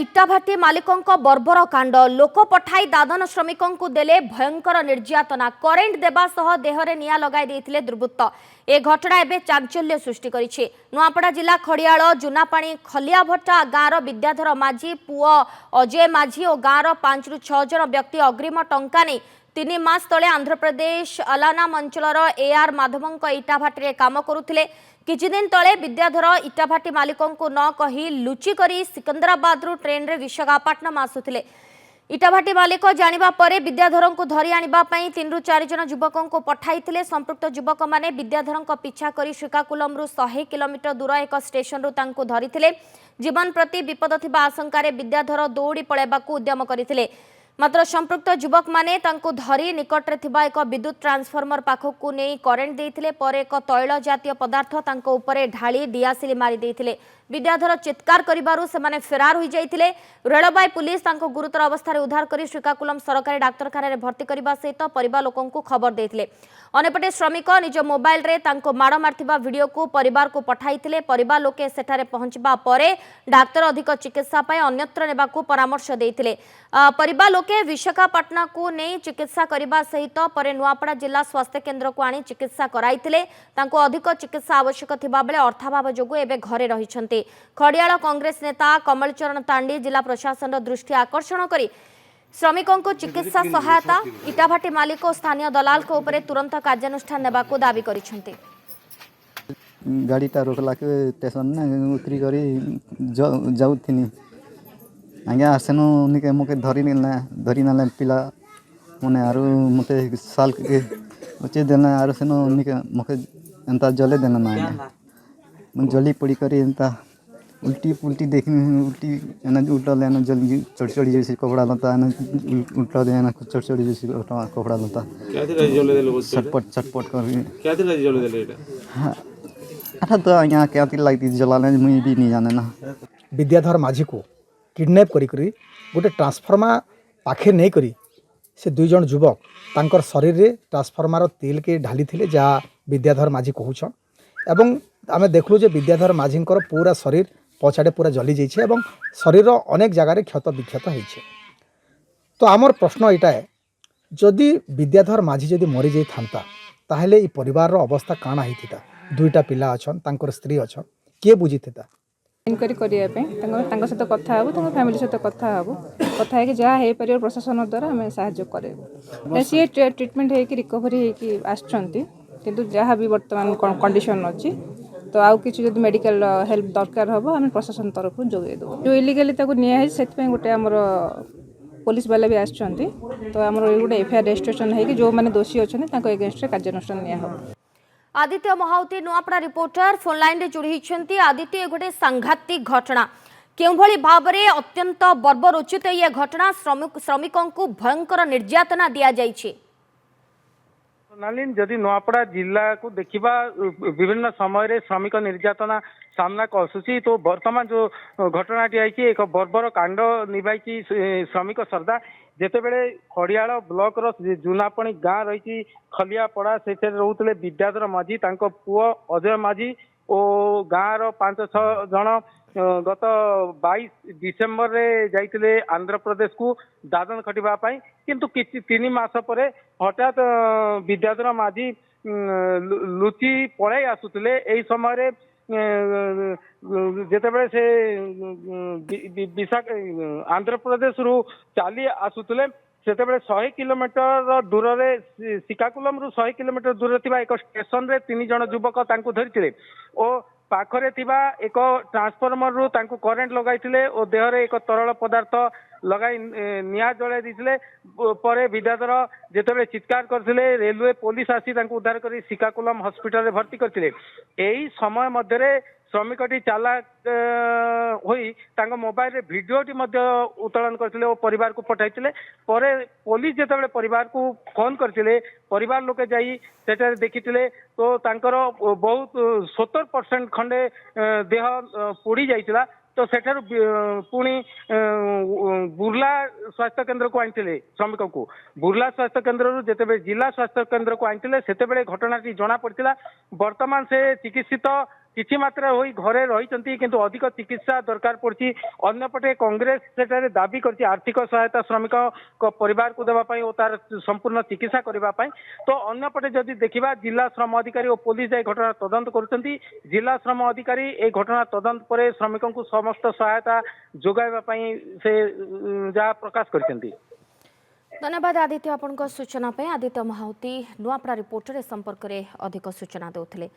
इटाभाटी मालिकों बर्बर कांड लोक पठाई दादन श्रमिकों देले भयंकर निर्यातना करेन्ट देवा सह देहरे निया लगाई देथिले दुर्बृत्त। ए घटना एबे चांचल्य सृष्टि करिछि। नुआपड़ा जिला खड़ियाल जुनापाणी खलियाभट्टा गाँवर विद्याधर माझी पुओ अजय माझी और गाँवर 5 ରୁ 6 जन व्यक्ति अग्रिम टंका नहीं 3 मास तले आंध्र प्रदेश अलानाम अंचलर एआर माधवंक इटाभाटी काम करुथिले। किछि दिन तले विद्याधर इटाभाटी मालिकों को न कही लुचि करी सिकंदराबाद ट्रेन रे विशाखापट्टनम आसुथिले। इटाभाटी मालिक जानिबा परे विद्याधर को धरी आनिबा पई 3 ରୁ 4 जन युवकों को पठाइथिले। संपृक्त युवक माने विद्याधर पीछा करी श्रीकाकुलम 100 किलोमीटर दूर एक स्टेशन रु तांको धरिथिले। जीवन प्रति विपद थिबा आशंका विद्याधर दौड़ी पळेबाकू उद्यम करिथिले। मात्र संपृक्त युवक माने तांको धरी निकटरे थिबा एक विद्युत ट्रांसफॉर्मर पाखकू नहीं करेन्ट देइथिले। पर एक तैल जातीय पदार्थ तांको उपरे ढाली डियासिली मारी देइथिले। विद्याधर चित्कार करिबारु सेमाने फेरार होई जाइथिले। रेलबाई पुलिस तांको गुरुतर अवस्था उद्धार करी श्रीकाकुलम सरकारी डाक्तरखाना रे भर्ती करबा सहित परिवार लोकन को खबर देइथिले। अनेपटे श्रमिक निज मोबाइल रे तांको माड़ मारथिबा वीडियो को परिवार को पठाइथिले। परिवार लोके सेठारे पहुंचबा परे डाक्तर अधिक चिकित्सा पय अन्यत्र नेबाकू परामर्श देइथिले। परिवार लोके विशाखापट्टनम को नहीं चिकित्सा करने सहित पर नुआपड़ा जिला स्वास्थ्य केन्द्र को आनी चिकित्सा कराइथिले। तांको अधिक चिकित्सा आवश्यक थिबा बेले अर्थाभाव जोगु एबे घरे रहिछन्ते। खड़ियाल कांग्रेस नेता कमलचरण तांडी जिला प्रशासन दृष्टि आकर्षण करी श्रमिकों को चिकित्सा सहायता इटाभाटी मालिक और स्थानीय दलाल को ऊपर तुरंत कार्यानुष्ठान नेबाकू दाबी करिछन्ते। गाड़ीटा रोकला के स्टेशन ने उतरी करी जाउथिनी आज्ञा आसेनु उनके मोके धरी ना पिला मने आरु मते साल के उचे देना आरु सेनु उनके मोके एंता जले देना ना मन जली पड़ी करी एंता उल्टी देखनी उल्टी एना उल्टा लेना जल्दी चढ़ जैसे कपड़ा लता एना उल्टा देना चढ़ जैसे कपड़ा लता क्या थी जले देले चटपट कर क्या थी जले देले एटा हां अच्छा तो यहाँ क्या थी लाइट जलाने मुई भी नहीं जाने ना। विद्याधर माझी को किडनैप करी गोटे ट्रांसफर्मर पाखे नहीं करी से 2 जन युवक तांकर शरीर रे ट्रांसफर्मर तेल के ढाली थिले जा विद्याधर माझी कहूछन। एवं आमे देखलु जे विद्याधर माझींकर पूरा शरीर पछाड़े पूरा जली जाइछे एवं शरीर अनेक जगार क्षत विक्षत होइछे। तो आमर प्रश्न एटा है जदि विद्याधर माझी जदि मरी जाई थांता ताहेले ई परिवार रो अवस्था काना हिथिता। 2टा पिला अछन तांकर स्त्री अछन के बुझिथिता इनक्वारी करने सहित कथा हे फैमिली सहित कथा कथा है जहाँ हो पार प्रशासन द्वारा आम साहय करें सी ट्रिटमेंट हो रिकवरी हो जहाँ भी बर्तमान कंडीशन अच्छी तो आउ कि जब मेडिकल हेल्प दरकार हम आम प्रशासन तरफ जोगे दो जो इलिगली निया से गोटे आमर पुलिस वाला भी आसुँच तो आम गोटे एफआईआर रजिस्ट्रेशन हो जो मैंने दोषी अच्छा एगेन्स्ट कार्यानुष्ठान निया। आदित्य महाउती नुआपड़ा रिपोर्टर फोन लाइन रे जोड़ी होइछन्ती। आदित्य ए गोटे सांघातिक घटना केउभली भाबरे अत्यंत बर्बरोचित ये घटना श्रमिकों को भयंकर निर्यातना दिया जाइछि। नालिन जदि नुआपड़ा जिला को देखिबा विभिन्न समय रे श्रमिक निर्यातना सामना को आसुची तो वर्तमान जो घटनाटी आई एक बर्बर कांड निभाई श्रमिक सरदा जेतेबेले खड़ियाल ब्लॉक रो जुनापणी गाँ रही खलियापड़ा से रोते विद्याधर माझी तांको पुओ अजय माझी और गाँव रो 5-6 जन गत 22 डिसेम्बर रे जाइतिले आंध्र प्रदेश को दादन खटिबा पाई किंतु किछि 3 मास परे हठात विद्याधर माझी लुचि पळाई आसुतिले। एई समय रे जेतेबेले से आंध्र प्रदेश रु चाली आसुतिले सेतेबेले 100 किलोमीटर दूर रे श्रीकाकुलम रु 100 किलोमीटर दूर थिबा एक स्टेशन रे 3 जन युवक तांको धरिथिले ओ पाखरे थिबा एक ट्रांसफॉर्मर रु तांको करेंट लगाइथिले ओ देहरे एक तरल पदार्थ लगाई निया जलाई दिथिले। परे विद्याधर जेतेबेले चित्कार करथिले रेलवे पुलिस आसी तांको उद्धार करी श्रीकाकुलम हॉस्पिटल रे भर्ती करथिले। एई समय मध्य रे श्रमिकटी चालाक होई तांको मोबाइल रे वीडियोटी मध्य उत्तोलन करथिले ओ परिवार को पठाइथिले। परे पुलिस जेतेबेले परिवार को फोन करथिले परिवार लोके जाई सेटा देखिथिले तो तांकर बहुत 70% खंडे देह पोड़ी जाइतिला। तो सेठारु पुणी बुर्ला स्वास्थ्य केन्द्र को आनी श्रमिक को बुर्ला स्वास्थ्य केन्द्र जिते जिला स्वास्थ्य केन्द्र को आनी से घटनाटी जना पड़ा। वर्तमान से चिकित्सित किछि मात्रा होई घरे रहिचंती किंतु अधिक चिकित्सा दरकार पड़छि अन्यपटे कांग्रेस सेटारे दाबी करछि आर्थिक सहायता श्रमिक को परिवार को देबा पई ओ तार संपूर्ण चिकित्सा करबा पई तो अन्यपटे जदि देखिबा जिला श्रम अधिकारी और पुलिस ए घटना तदंत करुचंती जिला श्रम अधिकारी ए घटना तदंत परे श्रमिकों को समस्त सहायता जोगाइबा पई से जा प्रकाश करचंती। धन्यवाद आदित्य आपन सूचना पे। आदित्य महाउती नुआपड़ा रिपोर्टर संपर्क में अधिक सूचना देउथिले।